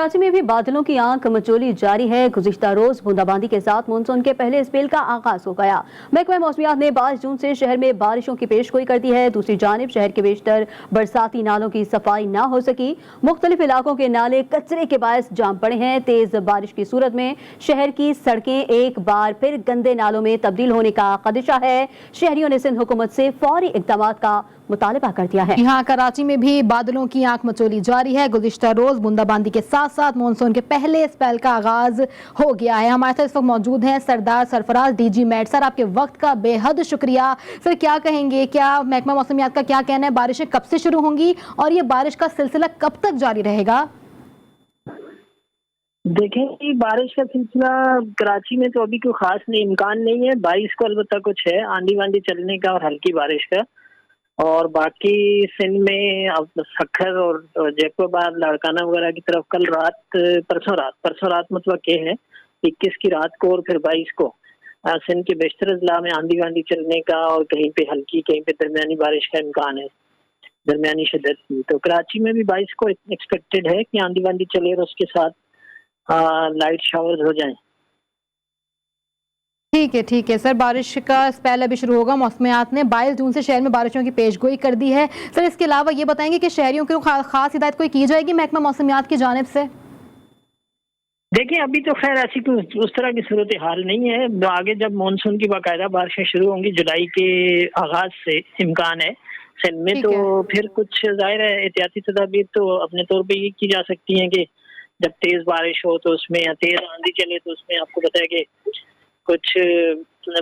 कराची में भी बादलों की आंख मचोली जारी है। गुज़िश्ता रोज बूंदाबांदी के साथ मानसून के पहले स्पेल का आगाज हो गया। महकमा मौसमियात ने 22 जून से शहर में बारिशों की पेशगोई कर दी है। दूसरी जानिब शहर के बेशतर बरसाती नालों की सफाई न हो सकी। मुख्तलिफ इलाकों के नाले कचरे के बायस जाम पड़े हैं। तेज बारिश की सूरत में शहर की सड़कें एक बार फिर गंदे नालों में तब्दील होने का खदशा है। शहरियों ने सिंध हुकूमत से फौरी इक़दाम का मुतालबा कर दिया है। यहाँ कराची में भी बादलों की आंख मचोली जारी है। गुज़िश्ता रोज बूंदाबांदी के साथ साथ मानसून के पहले स्पेल का आगाज हो गया है। हमारे साथ इस वक्त मौजूद हैं सरदार सरफराज डीजी मेट। सर, आपके वक्त का बेहद शुक्रिया। सर, क्या कहेंगे, क्या महकमा मौसमियात का क्या कहना है, बारिशें कब से शुरू होंगी और ये बारिश का सिलसिला कब तक जारी रहेगा? देखें, बारिश का सिलसिला कराची में तो अभी कोई खास नहीं, इम्कान नहीं है। 22 को अलबत्ता कुछ है, आंधी वांधी चलने का और हल्की बारिश का। और बाकी सिंध में अब सखर और जैकोबाद लाड़काना वगैरह की तरफ कल रात, परसों रात मतलब के है 21 की रात को और फिर 22 को सिंध के बेशतर अजला में आंधी वांधी चलने का और कहीं पे हल्की कहीं पे दरमियानी बारिश का इम्कान है, दरमियानी शिद्दत की। तो कराची में भी 22 को एक्सपेक्टेड है कि आंधी वांधी चले और उसके साथ लाइट शावर्स हो जाएं। ठीक है सर, बारिश का स्पेल अभी शुरू होगा। मौसमियात ने 22 जून से शहर में बारिशों की पेशगोई कर दी है। सर, इसके अलावा ये बताएंगे कि शहरियों को खास हिदायत कोई की जाएगी महकमा मौसमियात की जानिब से? देखिए, अभी तो खैर ऐसी कोई उस तरह की सूरत हाल नहीं है। आगे जब मानसून की बाकायदा बारिशें शुरू होंगी जुलाई के आगाज से इम्कान है सिंध में, तो फिर कुछ जाहिर है एहतियाती तदाबीर तो अपने तौर पे ये की जा सकती हैं कि जब तेज बारिश हो तो उसमें या तेज आंधी चले तो उसमें आपको पता है कि कुछ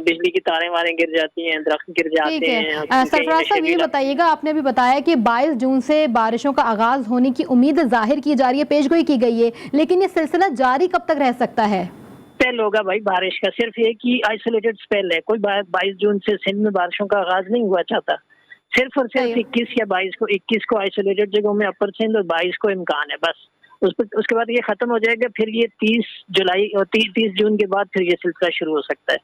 बिजली की तारें वारें गिर जाती हैं, दरख्त गिर जाते हैं। सरफराज साहब, ये बताइएगा, आपने भी बताया कि 22 जून से बारिशों का आगाज होने की उम्मीद जाहिर की जा रही है, पेशगोई की गई है, लेकिन ये सिलसिला जारी कब तक रह सकता है? स्पेल होगा भाई बारिश का, सिर्फ एक ही आइसोलेटेड स्पेल है। कोई 22 जून से सिंध में बारिशों का आगाज नहीं हुआ चाहता। सिर्फ और सिर्फ 21 या 22 को, 21 को आइसोलेटेड जगहों में अपर सिंध और 22 को इम्कान है बस। उसके बाद ये खत्म हो जाएगा। फिर ये 30 जुलाई और 30 जून के बाद फिर ये सिलसिला शुरू हो सकता है।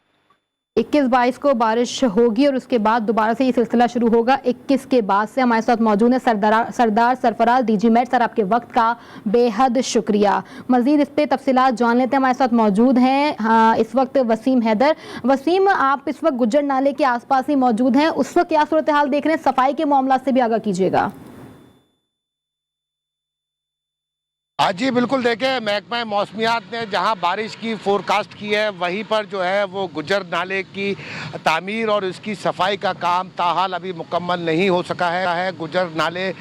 21-22 को बारिश होगी और उसके बाद दोबारा से ये सिलसिला शुरू होगा 21 के बाद से। हमारे साथ मौजूद है सरदार सरफराज डीजी मेट। सर, आपके वक्त का बेहद शुक्रिया। मजीद इस पे तफसीलात जान लेते हैं। हमारे साथ मौजूद हैं इस वक्त वसीम हैदर। वसीम, आप इस वक्त गुज्जर नाले के आसपास ही मौजूद हैं, उस वक्त क्या सूरत हाल देख रहे हैं? सफाई के मामला से भी आगाह कीजिएगा। हाँ जी, बिल्कुल। देखें, महकमा मौसमियात ने जहाँ बारिश की फोरकास्ट की है वहीं पर जो है वो गुज्जर नाले की तामीर और उसकी सफाई का काम ताहाल अभी मुकम्मल नहीं हो सका है। गुज्जर नाले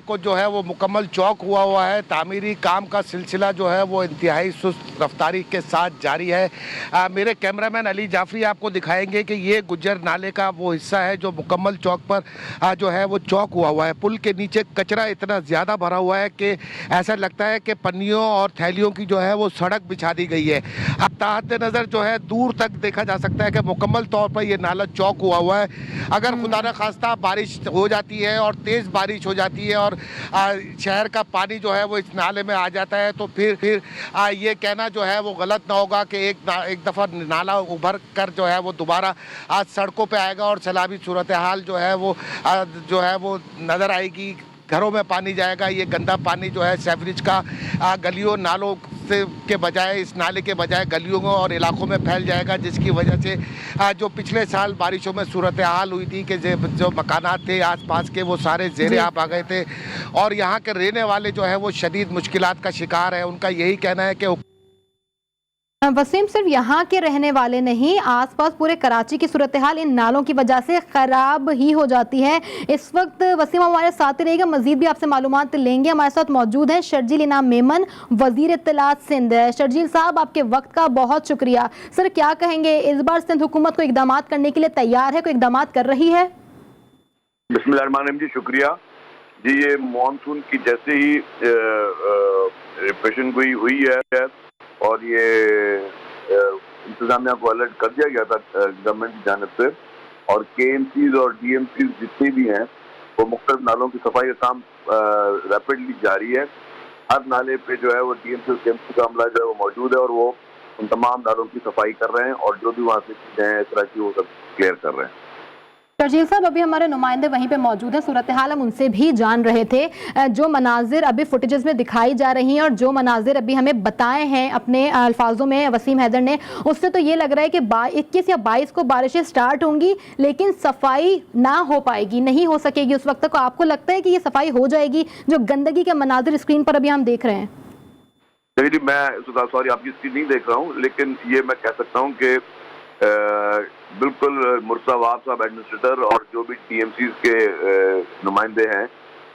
को जो है वो मुकम्मल चौक हुआ है। तामीरी काम का सिलसिला जो है वो इंतहाई सुस्त रफ्तारी के साथ जारी है। मेरे कैमरामैन अली जाफरी आपको दिखाएंगे कि ये गुज्जर नाले का वो हिस्सा है जो मुकम्मल चौक पर जो है वो चौक हुआ है। पुल के नीचे कचरा इतना ज़्यादा भरा हुआ है कि ऐसा लगता है कि पन्नियों और थैलियों की जो है वो सड़क बिछा दी गई है। अब ताहत नज़र जो है दूर तक देखा जा सकता है कि मुकम्मल तौर पर ये नाला चौक हुआ है। अगर खुदा न खास्ता बारिश हो जाती है और तेज़ बारिश हो जाती है और शहर का पानी जो है वो इस नाले में आ जाता है तो फिर ये कहना जो है वो गलत ना होगा कि एक दफ़ा नाला उभर कर जो है वो दोबारा आज सड़कों पे आएगा और सैलाबी सूरत हाल जो है वो नज़र आएगी। घरों में पानी जाएगा। ये गंदा पानी जो है सीवरेज का गलियों नालों से के बजाय, इस नाले के बजाय गलियों और इलाकों में फैल जाएगा, जिसकी वजह से जो पिछले साल बारिशों में सूरत हाल हुई थी कि जो मकानात थे आसपास के वो सारे ज़ेरे आब आ गए थे और यहाँ के रहने वाले जो है वो शदीद मुश्किलात का शिकार है। उनका यही कहना है कि वसीम, सिर्फ यहाँ के रहने वाले नहीं, आसपास पूरे कराची की सूरत हाल इन नालों की वजह से ख़राब ही हो जाती है। इस वक्त वसीम हमारे साथ ही रहेगा, मजीद भी आपसे मालूमात लेंगे। हमारे साथ मौजूद है शर्जील इनाम मेमन, वजीर इत्तलात सिंध। शर्जील साहब, आपके वक्त का बहुत शुक्रिया। सर, क्या कहेंगे, इस बार सिंध हुकूमत को इकदाम करने के लिए तैयार है, कोई इकदाम कर रही है? बिस्मिल्लाहिर्रहमानिर्रहीम जी, शुक्रिया जी। ये मानसून की जैसे ही पेशन गोई हुई है और ये इंतजामिया को अलर्ट कर दिया गया था गवर्नमेंट की जानिब से, और KMCs और DMCs जितने भी हैं वो मुख्तलिफ नालों की सफाई का काम रैपिडली जारी है। हर नाले पे जो है वो DMC और KMC का अमला जो है वो मौजूद है और वो उन तमाम नालों की सफाई कर रहे हैं और जो भी वहाँ से चीज़ें हैं इस तरह की वो सब क्लियर कर रहे हैं। शर्जील साहब, अभी हमारे नुमाइंदे वहीं पे मौजूद हैं, सूरत हाल हम उनसे भी जान रहे थे। जो मनाजिर अभी फुटेजेस में दिखाई जा रही हैं और जो मनाजिर अभी हमें बताए हैं अपने अल्फाजों में वसीम हैदर ने, उससे तो ये लग रहा है कि 21 या 22 को बारिशें स्टार्ट होंगी लेकिन सफाई ना हो पाएगी, नहीं हो सकेगी उस वक्त तक। आपको लगता है कि ये सफाई हो जाएगी जो गंदगी के मनाजिर स्क्रीन पर अभी हम देख रहे हैं? नहीं, मैं सॉरी आपकी स्क्रीन नहीं देख रहा हूँ, लेकिन ये मैं कह सकता हूँ कि बिल्कुल मुर्तज़ा वहाब साहब एडमिनिस्ट्रेटर और जो भी टीएमसीज के नुमाइंदे हैं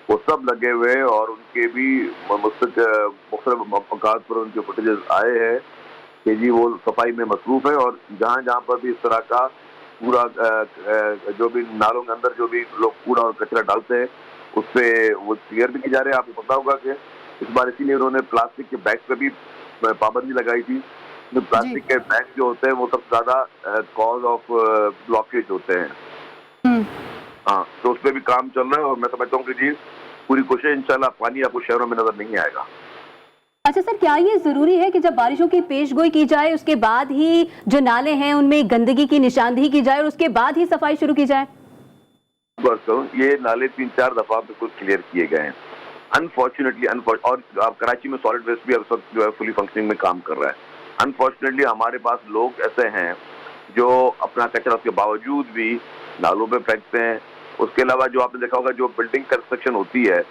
वो सब लगे हुए हैं और उनके भी मुख्तलिफ मौक़ात पर उनके फुटेजेस आए हैं कि जी वो सफाई में मसरूफ़ है। और जहाँ जहाँ पर भी इस तरह का पूरा जो भी नालों के अंदर जो भी लोग कूड़ा और कचरा डालते हैं उस पर वो क्लियर भी किए जा रहे हैं। आपको पता होगा कि इस बार इसीलिए उन्होंने प्लास्टिक के बैग पर भी पाबंदी लगाई थी। प्लास्टिक के बैग जो होते हैं वो सबसे ज्यादा कॉज ऑफ ब्लॉकेज होते हैं। हाँ, तो उस पर भी काम चल रहा है और मैं समझता हूँ कि जी पूरी कोशिश इंशाल्लाह पानी आपको शहरों में नजर नहीं आएगा। अच्छा सर, क्या ये जरूरी है कि जब बारिशों की पेशगोई की जाए उसके बाद ही जो नाले हैं उनमें गंदगी की निशानदेही की जाए और उसके बाद ही सफाई शुरू की जाए? बस ये नाले 3-4 दफा बिल्कुल क्लियर किए गए हैं। अनफॉर्चुनेटली और कराची में सॉलिड वेस्ट भी अब सब जो है फुली फंक्शनिंग में काम कर रहा है। अनफॉर्चुनेटली हमारे पास लोग ऐसे हैं जो अपना कचरा उसके बावजूद भी नालों में फेंकते हैं। उसके अलावा जो आपने देखा होगा जो बिल्डिंग कंस्ट्रक्शन होती है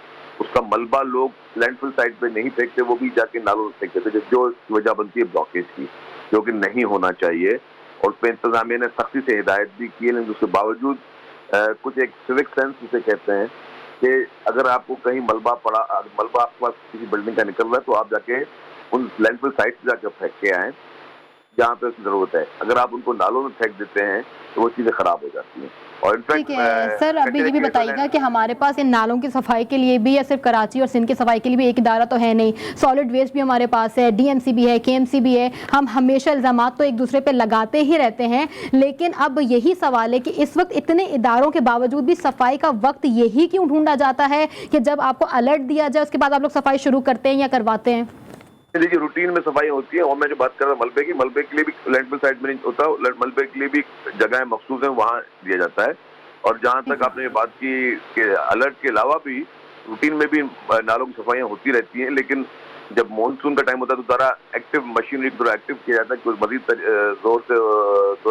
उसका मलबा लोग लैंडफिल साइड पे नहीं फेंकते, वो भी जाके नालों में फेंक देते, जो वजह बनती है ब्लॉकेज की, जो कि नहीं होना चाहिए। और उस पर इंतजामिया ने सख्ती से हिदायत भी की, लेकिन उसके बावजूद कुछ एक सिविक सेंस जिसे कहते हैं कि अगर आपको कहीं मलबा आपके पास किसी बिल्डिंग का निकल रहा है तो आप जाके उन लैंडफिल साइट से जाकर फेंक के आए जहाँ पे उसकी जरूरत है। अगर आप उनको नालों में फेंक देते हैं तो वो चीजें खराब हो जाती हैं। और ठीक है सर, अभी ये भी बताइएगा कि हमारे पास इन नालों की सफाई के लिए भी या सिर्फ कराची और सिंध की सफाई के लिए भी एक इदारा तो है नहीं, सॉलिड वेस्ट भी हमारे पास है, डीएमसी भी है, केएमसी भी है। हम हमेशा इल्जामात तो एक दूसरे पे लगाते ही रहते हैं, लेकिन अब यही सवाल है कि इस वक्त इतने इदारों के बावजूद भी सफाई का वक्त यही क्यों ढूंढा जाता है कि जब आपको अलर्ट दिया जाए उसके बाद आप लोग सफाई शुरू करते हैं या करवाते हैं? देखिए, रूटीन में सफाई होती है और मैं जो बात कर रहा हूँ मलबे के लिए भी लैंडफिल साइड में नहीं होता, मलबे के लिए भी जगह मखसूस है, वहाँ दिया जाता है। और जहाँ तक आपने ये बात की कि अलर्ट के अलावा भी रूटीन में भी नालों की सफाइयाँ होती रहती हैं, लेकिन जब मानसून का टाइम होता है तो ज़रा एक्टिव मशीनरी को एक्टिव किया जाता है कि मजीद जोर से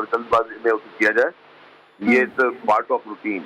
जल्दबाजी में उसे किया जाए। ये पार्ट ऑफ रूटीन।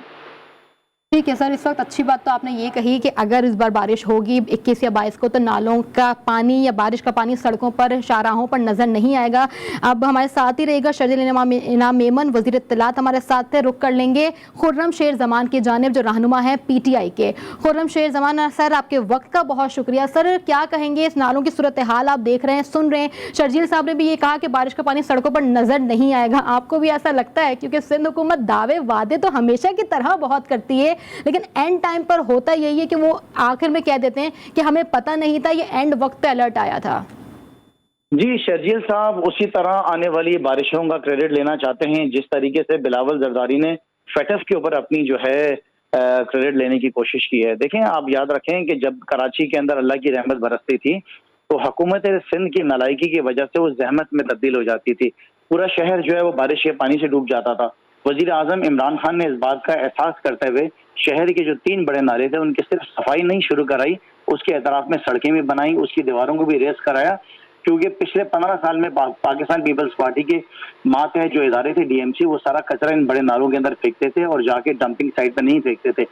ठीक है सर, इस वक्त अच्छी बात तो आपने ये कही कि अगर इस बार बारिश होगी 21 या 22 को तो नालों का पानी या बारिश का पानी सड़कों पर शाहराहों पर नजर नहीं आएगा। अब हमारे साथ ही रहेगा शर्जील इनाम मेमन, वजीर इत्तलात हमारे साथ थे। रुक कर लेंगे खुर्रम शेर जमान की जानिब जो रहनुमा है पीटीआई के। खुर्रम शेर जमान सर, आपके वक्त का बहुत शुक्रिया। सर, क्या कहेंगे इस नालों की सूरत हाल आप देख रहे हैं, सुन रहे हैं। शर्जील साहब ने भी ये कहा कि बारिश का पानी सड़कों पर नजर नहीं आएगा, आपको भी ऐसा लगता है? क्योंकि सिंध हुकूमत दावे वादे तो हमेशा की तरह बहुत करती है, लेकिन एंड टाइम पर होता यही है कि वो आखिर में कह देते हैं कि हमें पता नहीं था, ये एंड वक्त पे अलर्ट आया था। जी, शर्जील साहब उसी तरह आने वाली बारिशों का क्रेडिट लेना चाहते हैं जिस तरीके से बिलावल जरदारी ने फेटफ के ऊपर अपनी जो है क्रेडिट लेने की कोशिश की है। देखें, आप याद रखें कि जब कराची के अंदर अल्लाह की रहमत बरसती थी तो हुकूमत सिंध की नालायकी की वजह से वो जहमत में तब्दील हो जाती थी। पूरा शहर जो है वो बारिश के पानी से डूब जाता था। वजीर आजम इमरान खान ने इस बात का एहसास करते हुए शहर के जो 3 बड़े नाले थे उनकी सिर्फ सफाई नहीं शुरू कराई, उसके एतराफ में सड़कें भी बनाई, उसकी दीवारों को भी रेस कराया। क्योंकि पिछले 15 साल में पाकिस्तान पीपल्स पार्टी के मातहत जो इदारे थे डीएमसी, वो सारा कचरा इन बड़े नालों के अंदर फेंकते थे और जाके डंपिंग साइट पर नहीं फेंकते थे।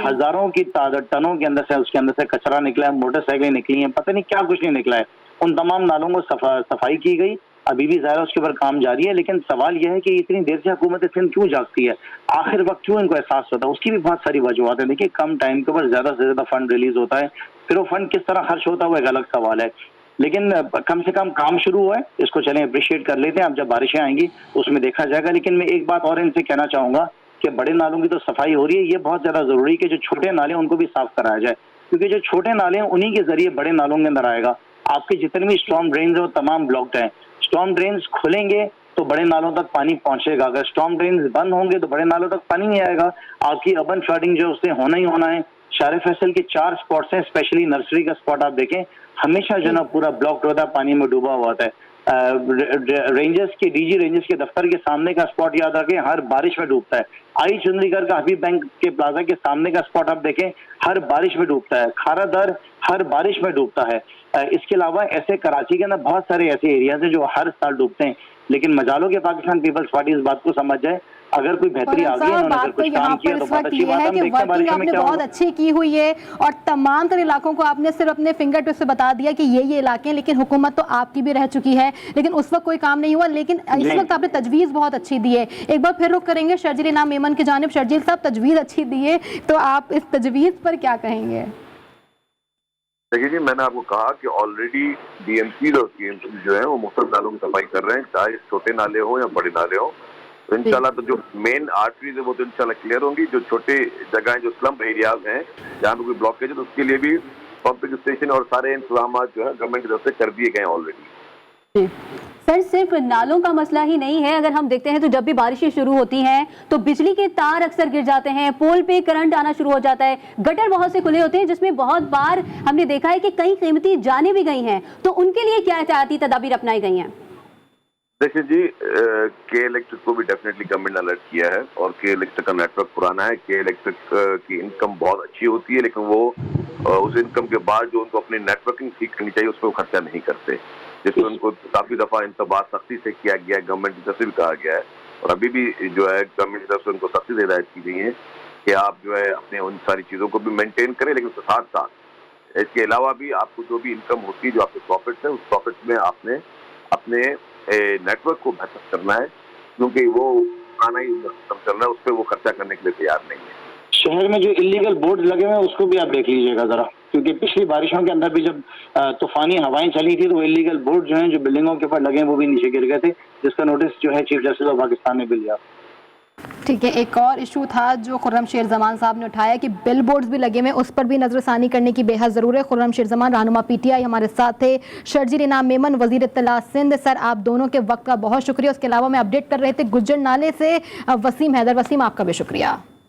हजारों की तादाद टनों के अंदर से उसके अंदर से कचरा निकला है, मोटरसाइकिलें निकली हैं, पता नहीं क्या कुछ नहीं निकला है। उन तमाम नालों को सफाई की गई, अभी भी ज़ाहिर उसके ऊपर काम जारी है। लेकिन सवाल यह है कि इतनी देर से हुकूमत सिंध क्यों जागती है, आखिर वक्त क्यों इनको एहसास होता है? उसकी भी बहुत सारी वजूहत है। देखिए, कम टाइम के ऊपर ज़्यादा से ज़्यादा फंड रिलीज होता है, फिर वो फंड किस तरह खर्च होता है वो एक अलग सवाल है। लेकिन कम से कम काम शुरू हुआ है, इसको चलें अप्रिशिएट कर लेते हैं। अब जब बारिशें आएंगी तो उसमें देखा जाएगा। लेकिन मैं एक बात और इनसे कहना चाहूँगा कि बड़े नालों की तो सफाई हो रही है, ये बहुत ज़्यादा ज़रूरी है कि जो छोटे नाले हैं उनको भी साफ कराया जाए, क्योंकि जो छोटे नाले हैं उन्हीं के जरिए बड़े नालों के अंदर आएगा। आपके जितने भी स्टॉर्म ड्रेन्स हैं वो तमाम ब्लॉक्ड हैं। स्टॉर्म ड्रेन्स खुलेंगे तो बड़े नालों तक पानी पहुंचेगा, अगर स्टॉर्म ड्रेन्स बंद होंगे तो बड़े नालों तक पानी नहीं आएगा। आपकी अर्बन फ्लडिंग जो उससे होना ही होना है। शार फैसल के 4 स्पॉट्स हैं, स्पेशली नर्सरी का स्पॉट आप देखें, हमेशा जो ना पूरा ब्लॉक होता है, पानी में डूबा हुआ होता है। रेंजर्स के डीजी रेंजर्स के दफ्तर के सामने का स्पॉट याद रखें, हर बारिश में डूबता है। आई चंडीगढ़ का हबीब बैंक के प्लाजा के सामने का स्पॉट आप देखें, हर बारिश में डूबता है। खारादर हर बारिश में डूबता है। इसके अलावा ऐसे कराची के अंदर बहुत सारे ऐसे एरियाज हैं जो हर साल डूबते हैं, लेकिन मजालों के पाकिस्तान पीपल्स पार्टी इस बात को समझ जाए, अगर कोई बेहतरी आ गई है, बात तो यहाँ पर इस वक्त ये है कि वर्किंग आपने बहुत अच्छी की हुई है और तमाम तरह इलाकों को आपने सिर्फ अपने फिंगर टिप से बता दिया कि ये इलाके हैं, लेकिन हुकूमत तो आपकी भी रह चुकी है, लेकिन उस वक्त कोई काम नहीं हुआ। लेकिन इस वक्त आपने तजवीज़ बहुत अच्छी दी है। एक बार फिर रुख करेंगे शर्जील इनाम मेमन की जानिब। शर्जील साहब, तजवीज़ अच्छी दी है तो आप इस तजवीज़ पर क्या कहेंगे? देखिए जी, मैंने आपको कहा कि ऑलरेडी डीएमसी और केएमसी जो है वो मुख्तलिफ नालों की सफाई कर रहे हैं, चाहे छोटे नाले हो या बड़े नाले हो। तो इंशाल्लाह तो जो मेन आर्टरीज है वो तो इंशाल्लाह क्लियर होंगी। जो छोटे जगह जो स्लम्प एरियाज हैं जहाँ पे कोई ब्लॉकेज है, तो उसके लिए भी पंपिंग स्टेशन और सारे इंतजाम जो है गवर्नमेंट की तरफ से कर दिए गए हैं ऑलरेडी। सर, सिर्फ नालों का मसला ही नहीं है। अगर हम देखते हैं तो जब भी बारिशें शुरू होती हैं तो बिजली के तार अक्सर गिर जाते हैं, पोल पे करंट आना शुरू हो जाता है, गटर बहुत से खुले होते हैं जिसमें बहुत बार हमने देखा है कि कई कीमती जानें भी गई हैं। तो उनके लिए क्या एहतियाती तदाबीर अपनाई गई हैं? देखिए जी, के इलेक्ट्रिक को भी डेफिनेटली गवर्नमेंट ने अलर्ट किया है और के इलेक्ट्रिक का नेटवर्क पुराना है। के इलेक्ट्रिक की इनकम बहुत अच्छी होती है, लेकिन वो उस इनकम के बाद जो उनको अपनी नेटवर्किंग ठीक करनी चाहिए उस पर खर्चा नहीं करते, जिसमें उनको काफी दफा इंतबाह सख्ती से किया गया है, गवर्नमेंट की तरफ से भी कहा गया है और अभी भी जो है गवर्नमेंट की तरफ से उनको सख्ती से हिदायत की गई है कि आप जो है अपने उन सारी चीजों को भी मेंटेन करें, लेकिन उसके साथ साथ इसके अलावा भी आपको जो भी इनकम होती है, जो आपके प्रॉफिट्स है, उस प्रॉफिट्स में आपने अपने नेटवर्क को बेहतर करना है, क्योंकि वो पुराना ही सिस्टम चल रहा है, उस पर वो खर्चा करने के लिए तैयार नहीं है। शहर में जो इलीगल बोर्ड लगे हुए हैं उसको भी आप देख लीजिएगा जरा, क्योंकि पिछली बारिशों के अंदर भी जब तूफानी हवाएं चली थी तो वो इलीगल बोर्ड जो हैं जो बिल्डिंगों के ऊपर लगे हैं वो भी नीचे गिर गए थे, जिसका नोटिस जो है चीफ जस्टिस ऑफ पाकिस्तान ने भी लिया। ठीक है, एक और इशू था जो खुर्रम शेर जमान साहब ने उठाया कि बिल बोर्ड्स भी लगे हुए, उस पर भी नजरसानी करने की बेहद ज़रूरत है। खुर्रम शेर जमान रहनुमा पीटीआई हमारे साथ थे, शर्जील इनाम मेमन वजीर इत्तला सिंध। सर, आप दोनों के वक्त का बहुत शुक्रिया। उसके अलावा मैं अपडेट कर रहे थे गुज्जर नाले से वसीम हैदर। वसीम, आपका भी शुक्रिया।